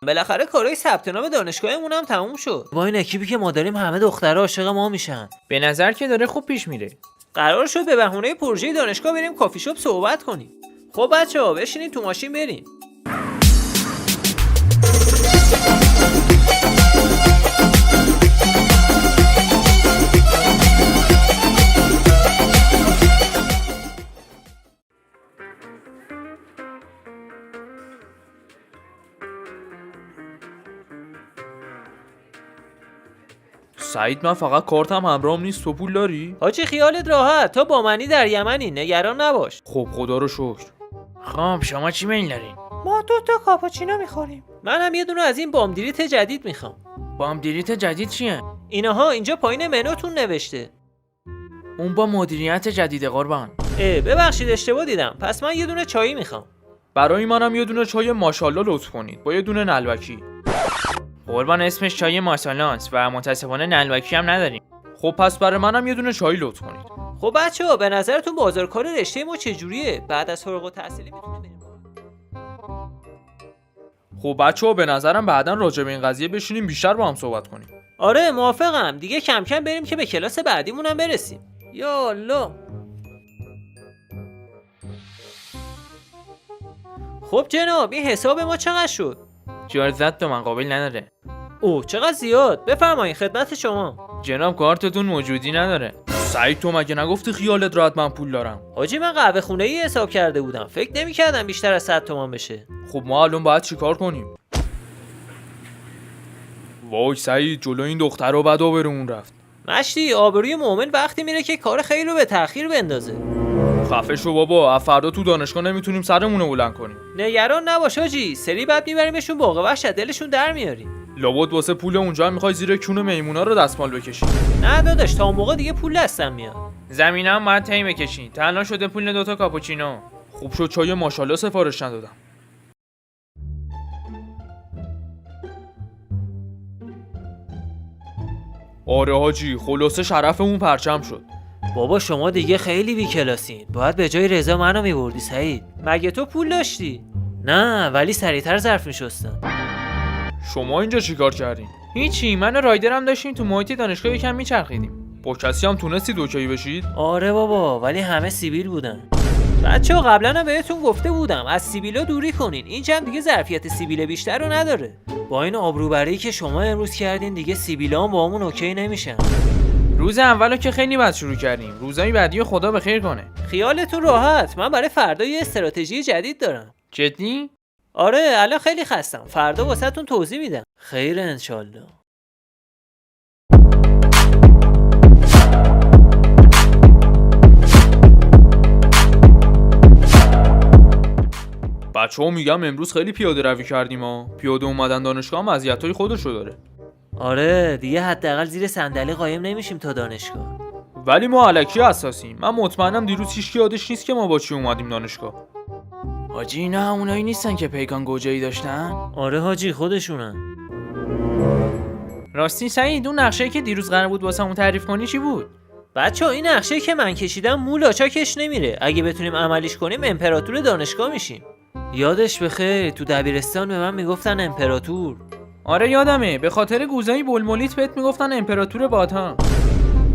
بالاخره کارهای ثبت نام دانشگاهمون هم تموم شد. با این اکیپی که ما داریم همه دخترها عاشق ما میشن. به نظر که داره خوب پیش میره. قرار شد به بهونه پروژه دانشگاه بریم کافی شاپ صحبت کنیم. خب بچه‌ها بشینید تو ماشین بریم. سعید من فقط کارتم همراهم نیست، تو پول داری؟ حاجی خیالت راحت، تا با منی در یمنی، نگران نباش. خب خدا رو شکر. خب شما چی میل دارین؟ ما 2 تا کاپوچینو میخوریم. منم یه دونه از این بامدریت جدید میخوام. بامدریت جدید چیه؟ اینها اینجا پایین منوتون نوشته. اون با مدیریت جدید قربان. ببخشید اشتباه دیدم. پس من یه دونه چایی میخوام. برای منم یه دونه چای ماشاءالله لطف کنید با یه دونه نلبکی. قربان اسمش چای ماساله است و متاسفانه نلبکی هم نداریم. خب پس برای منم یه دونه چای لطف کنید. خب بچه‌ها به نظرتون بازارکار رشته ما چجوریه؟ بعد از فارغ التحصیلی میتونه بریم. خب بچه‌ها به نظرم بعداً راجع به این قضیه بشینیم بیشتر با هم صحبت کنیم. آره موافقم. دیگه کم کم بریم که به کلاس بعدیمون هم برسیم. یا الله. خب جناب این حساب ما چقدر شد؟ 14 تومن قابل نداره. اوه چقدر زیاد. بفرمایید خدمت شما. جناب کارتتون موجودی نداره. سعید تو مگه نگفتی خیالت راحت من پول دارم؟ حاجی من قهوه خونه ای حساب کرده بودم. فکر نمی‌کردم بیشتر از 100 تومان بشه. خب ما الان باید چیکار کنیم؟ وای سعید جلو این دختر رو بد آبرومون رفت. مشتی آبروی مؤمن وقتی میره که کار خیر رو به تأخیر بندازه. خفه شو بابا، از فردا تو دانشگاه نمیتونیم سرمون رو بلند کنیم. نگران نباش حاجی، سری بعد میبریمشون باغ وحش دلشون در میاریم. لابد واسه پول اونجا هم میخوای زیر کون میمونا رو دستمال بکشی. نه داداش تا اون موقع دیگه پول دستم میاد. زمینه هم باید طی بکشین. تنها شده پول 2 تا کاپوچینو. خوب شد چای ماشاءالله سفارش ندادم. آره حاجی خلاصه شرفمون پرچم شد. بابا شما دیگه خیلی بی‌کلاسین. باید به جای رضا منو میبردی سعید. مگه تو پول داشتی؟ نه ولی سریعتر ظرف میشستم. شما اینجا چیکار کردین؟ هیچی، من و رایدرم داشتیم تو محیط دانشگاه یکم میچرخیدیم. با کسی هم تونستید اوکی بشید؟ آره بابا ولی همه سیبیل بودن. بچه‌ها قبلا هم بهتون گفته بودم از سیبیلا دوری کنین. این جمع دیگه ظرفیت سیبیل بیشتر رو نداره. با این آبروبری که شما امروز کردین دیگه سیبیلا هم با همون اوکی نمیشن. روز اولو که خیلی بد شروع کردیم. روزای بعدی خدا بخیر کنه. خیالتون راحت، من برای فردا یه استراتژی جدید دارم. جدی؟ آره الان خیلی خستم. فردا واسهتون توضیح میدم. خیر انشالله. بچه‌ها میگم امروز خیلی پیاده روی کردیم ها. پیاده اومدن دانشگاه هم مزیتای خودشو داره. آره دیگه حداقل زیر صندلی قایم نمیشیم تا دانشگاه. ولی ما الکی اساسیم. من مطمئنم دیروز هیچ کی یادش نیست که ما با چی اومدیم دانشگاه. حاجی اینا همونایی نیستن که پیکان گوجه‌ای داشتن؟ آره حاجی خودشونن. راستی سعید اون نقشه‌ای که دیروز قرار بود واسمون تعریف کنی چی بود؟ بچه‌ها این نقشه که من کشیدم مولاچا کش نمیره. اگه بتونیم عملیش کنیم امپراتور دانشگاه میشیم. یادش بخیر تو دبیرستان به من میگفتن امپراتور. آره یادمه، به خاطر گوزای بلمولیت بهت میگفتن امپراتور بادها.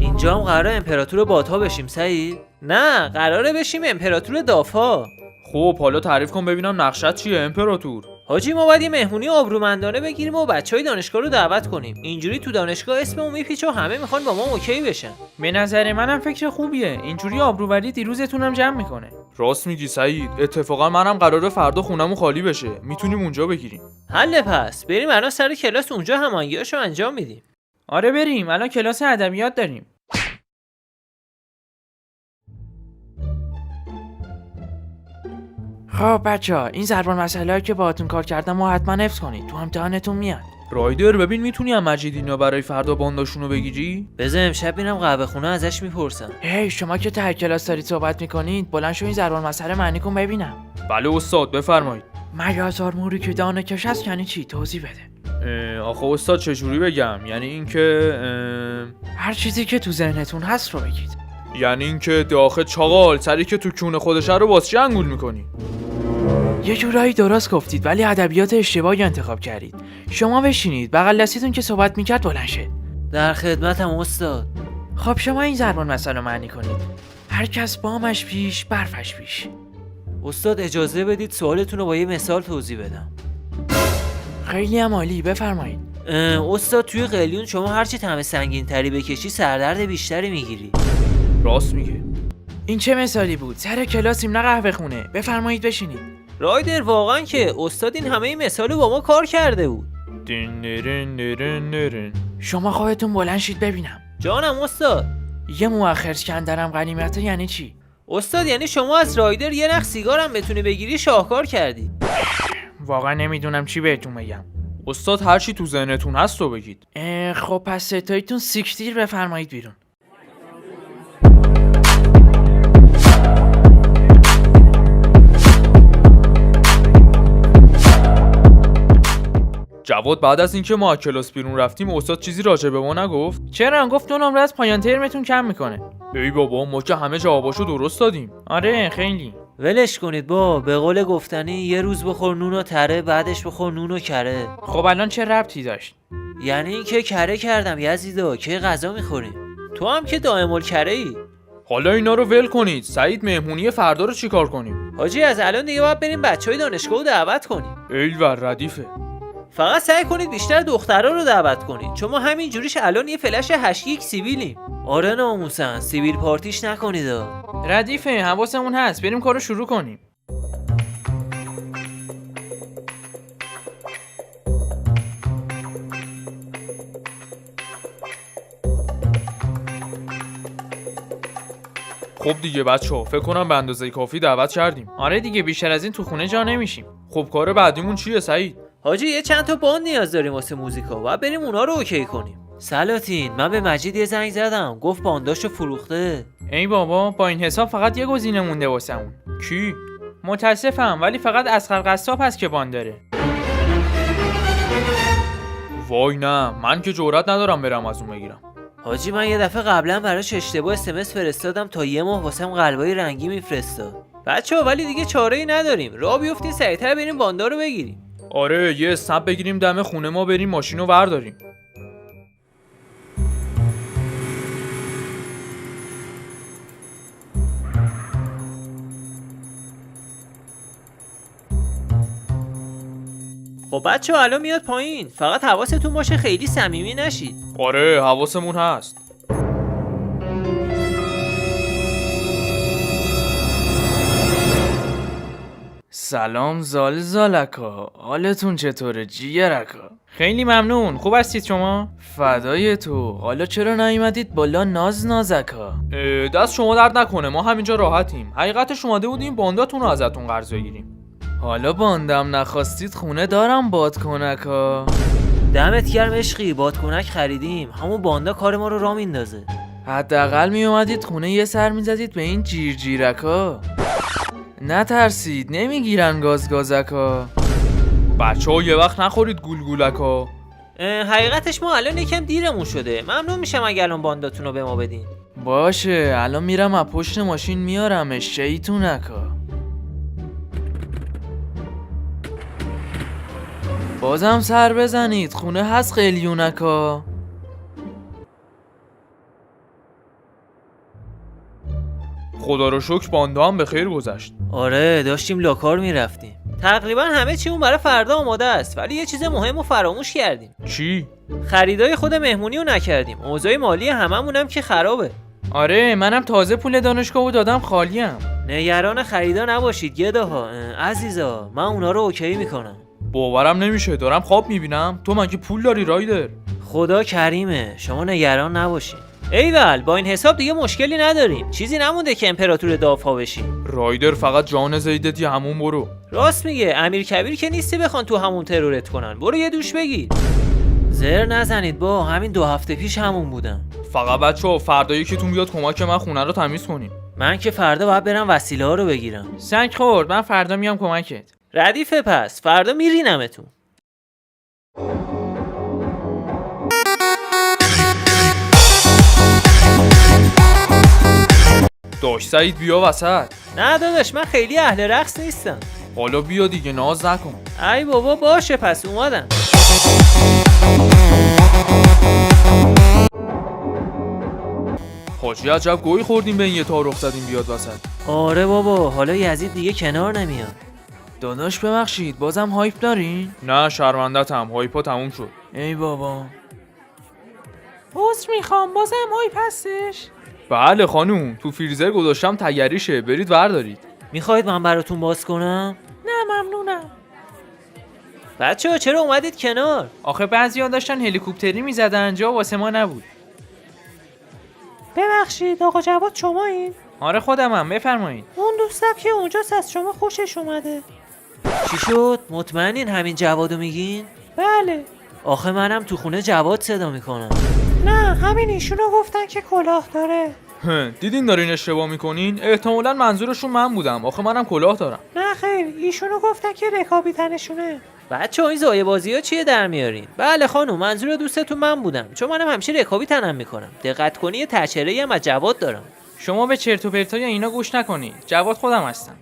اینجا هم قراره امپراتور بادها بشیم سعید؟ نه قراره بشیم امپراتور دافها. خب حالا تعریف کن ببینم نقشت چیه امپراتور؟ حاجی ما باید یه مهمونی آبرومندانه بگیریم و بچهای دانشگاه رو دعوت کنیم. اینجوری تو دانشگاه اسممون میپیچه و همه میخوان با ما اوکی بشن. به نظر منم فکر خوبیه. اینجوری آبروبری دیروزتونم جمع میکنه. راست میگی سعید. اتفاقا منم قراره فردا خونمون خالی بشه. میتونیم اونجا بگیریم. حل پس بریم الان سر کلاس اونجا هماهنگیاشو انجام میدیم. آره بریم، الان کلاس ادبیات داریم. خب بچه‌ها این ضرب المثل‌هایی که باهاتون کار کردم و حتما حفظ کنید. تو امتحانتون میاد. رایدر ببین میتونی هم مجید اینا برای فردا بانداشونو بگیری؟ بذار امشب میرم قهوه خونه ازش میپرسم. هی شما که ته کلاس دارید صحبت میکنید بلند شو این ضرب المثل معنی کن ببینم. بله استاد بفرمایید. میازار موری که دانه کش است یعنی چی؟ توضیح بده. آخه استاد چجوری بگم؟ یعنی اینکه هر چیزی که تو ذهنتون هست رو بگید. یعنی اینکه داخل چاقال سری که تو کونه خودشه رو واسه چی انگول میکنی؟ یه جورایی درست گفتید ولی ادبیات اشتباهی انتخاب کردید. شما بشینید، بغل دستیتون که صحبت میکرد بلند شه. در خدمتم استاد. خب شما این ضرب المثل رو معنی کنید. هر کس بامش پیش، برفش پیش. استاد اجازه بدید سوالتون رو با یه مثال توضیح بدم. خیلی هم عالی، بفرمایید. استاد توی قلیون شما هرچی طعم سنگین تری بکشی سردرد بیشتری میگیری. راست میگه. این چه مثالی بود؟ سر کلاسیم نه قهوه خونه. بفرمایید بشینید. رایدر واقعا که استاد این همه مثالو با ما کار کرده بود. شما خودتون بلند شید ببینم. جانم استاد. یه مؤخر کندرم غنیمته یعنی چی؟ استاد یعنی شما از رایدر یه نخ سیگارم بتونی بگیری شاهکار کردی. واقعا نمیدونم چی بهتون بگم. استاد هر چی تو ذهنتون هست رو بگید. خب پس ستاییتون سیکتیر بفرمایید بیرون. جواد بعد از اینکه ما از کلاس بیرون رفتیم استاد چیزی راجع به ما نگفت؟ چرا؟ گفت 2 نمره از پایان ترمتون کم میکنه. ای بابا ما که همه جواباشو درست دادیم. آره خیلی. ولش کنید به قول گفتنی یه روز بخور نون و تره بعدش بخور نون و کره. خب الان چه ربطی داشت؟ یعنی اینکه کره کردم یزیدا که غذا میخوریم. تو هم که دائم الکره ای. حالا اینا رو ول کنید. سعید مهمونی فردا رو چیکار کنیم؟ حاجی از الان دیگه باید بریم بچهای دانشگاهو دعوت کنیم. ایول ردیفه. فقط سعی کنید بیشتر دخترها رو دعوت کنید چون ما همین جوریش الان یه فلش 8 سیبیلیم. آره ناموسن سیبیل پارتیش نکنید. ردیفه حواسمون هست، بریم کارو شروع کنیم. خب دیگه بچه‌ها فکر کنم به اندازه کافی دعوت کردیم. آره دیگه بیشتر از این تو خونه جا نمیشیم. خب کار بعدیمون چیه سعید؟ حاجی یه چند تا باند نیاز داریم واسه موزیکا و بریم اونا رو اوکی کنیم. سلاطین من به مجید یه زنگ زدم گفت بانداشو فروخته. ای بابا با این حساب فقط یه گزینه مونده واسمون. کی؟ متاسفم ولی فقط اصغر قصاب هست که باند داره. وای نه من که جرئت ندارم برم از اون بگیرم. حاجی من یه دفعه قبلا براش اشتباه اس فرستادم تا یه ماه واسم قلبای رنگی میفرستاد. بچه‌ها ولی دیگه چاره‌ای نداریم. راه بیفتین سریعتر بریم باندا رو بگیریم. آره یه اسنپ بگیریم دم خونه ما بریم ماشینو ورداریم. خب بچه‌ها الان میاد پایین. فقط حواستون باشه خیلی صمیمی نشید. آره حواسمون هست. سلام زالزالکا، حالتون چطوره جیگرکا؟ خیلی ممنون، خوب هستید شما؟ فدای تو، حالا چرا نیومدید بالا نازکا؟ دست شما درد نکنه ما همینجا راحتیم. حقیقتش اومده بودیم بانداتون رو ازتون قرض بگیریم. حالا باندم نخواستید خونه دارم بادکنکا. دمت گرم عشقی بادکنک خریدیم. همون باندا کار ما رو راه میندازه. حداقل میومدید خونه یه سر میزدید به این جیرجیرکا. نترسید نمیگیرن گازگازکا. بچه‌ها یه وقت نخورید گولگولکا. حقیقتش ما الان یکم دیرمون شده. ممنون میشم اگه الان بانداتون رو به ما بدین. باشه الان میرم از پشت ماشین میارمش شیطونکا. بازم سر بزنید خونه هست قلیونکا. خدا رو شکر باندا هم به خیر گذشت. آره داشتیم لاکار میرفتیم. تقریبا همه چیمون برای فردا آماده است ولی یه چیز مهم رو فراموش کردیم. چی؟ خریدای خود مهمونی رو نکردیم. اوضاع مالی هممون هم که خرابه. آره منم تازه پول دانشگاهو دادم خالیم. نگران خریدا نباشید گداها. عزیزا من اونا رو اوکی میکنم. باورم نمیشه دارم خواب میبینم. تو مگه پول داری رایدر؟ خدا کریمه شما نگران نباشید. ایول با این حساب دیگه مشکلی نداریم. چیزی نمونده که امپراتور دافا بشیم. رایدر فقط جان زیدتی همون برو. راست میگه امیر کبیر که نیستی بخوان تو همون ترورت کنن. برو یه دوش بگیر. زر نزنید با همین 2 هفته پیش همون بودم. فقط بچه‌ها فردا یکیتون بیاد کمک من خونه رو تمیز کنیم. من که فردا باید برم وسیله ها رو بگیرم. سنگ خورد من فردا میام کمکت. ردیفه پس فردا میرینمتون. داش سعید بیا وسط. نه داداش من خیلی اهل رقص نیستم. حالا بیا دیگه ناز نکن. ای بابا باشه پس اومدم. حاجی عجب گویی خوردیم به این یه تعارف زدیم بیاد وسط. آره بابا حالا یزید دیگه کنار نمیاد. داداش ببخشید بازم هایپ دارین؟ نه شرمندتم، هایپا تموم شد. ای بابا. عذر میخوام بازم هایپ هستش. بله خانوم، تو فریزر گذاشتم تگریشه، برید بردارید. میخواید من براتون باز کنم؟ نه ممنونم. بچه‌ها چرا اومدید کنار؟ آخه بعضیا داشتن هلیکوپتری میزدن جا واسه ما نبود. ببخشید آقا جواد شمایین؟ آره خودمم، بفرمایید. اون دوستم که اونجاست از شما خوشش اومده. چی شد؟ مطمئنین همین جوادو میگین؟ بله. آخه منم تو خونه جواد صدا میکنم. نه همین ایشونو گفتن که کلاه داره. دیدین دارین اشتباه میکنین؟ احتمالاً منظورشون من بودم، آخه منم کلاه دارم. نه خیر ایشونو گفتن که رکابی تنشونه. بچه‌ها این زایه بازی‌ها چیه در میارین؟ بله خانم منظور دوستتون من بودم، چون منم همیشه رکابی تنم میکنم. دقت کنی یه تچره‌ای هم از جواد دارم. شما به چرت و پرتای اینا گوش نکنید. جواد خودم هستم.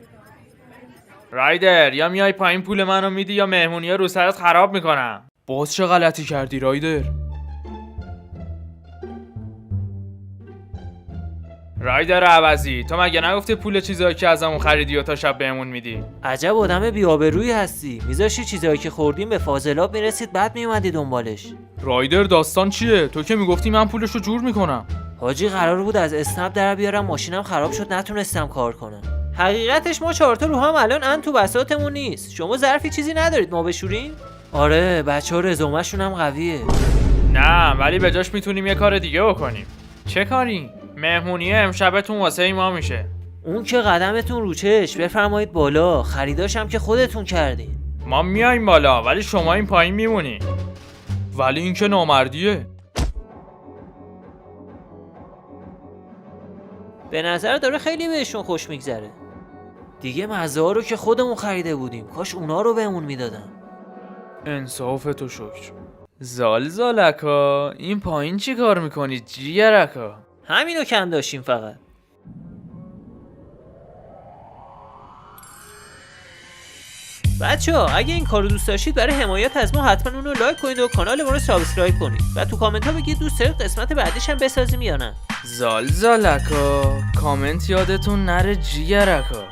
رایدر یا میای پایین پول منو میدی یا مهمونی‌ها رو سرت خراب میکنم. باز چه غلطی کردی رایدر؟ رایدر عوضی، تو مگه نگفتی پول چیزایی که ازمون خریدی و تا شب بهمون میدی؟ عجب آدم بی‌آبرویی هستی. میذاشی چیزایی که خوردیم به فاضلاب میرسید بعد میومدی دنبالش. رایدر داستان چیه؟ تو که میگفتی من پولشو جور میکنم. حاجی قرار بود از اسنپ در بیارم، ماشینم خراب شد نتونستم کار کنم. حقیقتش ما 4 تا رو هم الان ان تو بساطمون نیست. شما ظرفی چیزی ندارید ما بشوریم؟ آره بچه‌ها رزومه‌شون هم قویه. نه ولی به جاش میتونیم یه کار دیگه بکنیم. چه کاری؟ مهمونی امشبتون واسه ما میشه. اون که قدمتون رو چش، بفرمایید بالا. خریداشم که خودتون کردین. ما میایم بالا ولی شما این پایین میمونی. ولی این که نامردیه. به نظر داره خیلی بهشون خوش میگذره. دیگه مزه ها رو که خودمون خریده بودیم، کاش اونا رو بهمون میدادن. انصاف تو شکر. زالزالکا این پایین چی کار میکنید جیگرکا؟ همینو کم داشتیم فقط. بچه‌ها اگه این کارو دوست داشتید برای حمایت از ما حتما اونو لایک کنید و کانال ما رو سابسکرایب کنید و تو کامنت ها بگید دوست دارید قسمت بعدیش هم بسازیم یا نه. زالزالکا کامنت یادتون نره جیگرکا.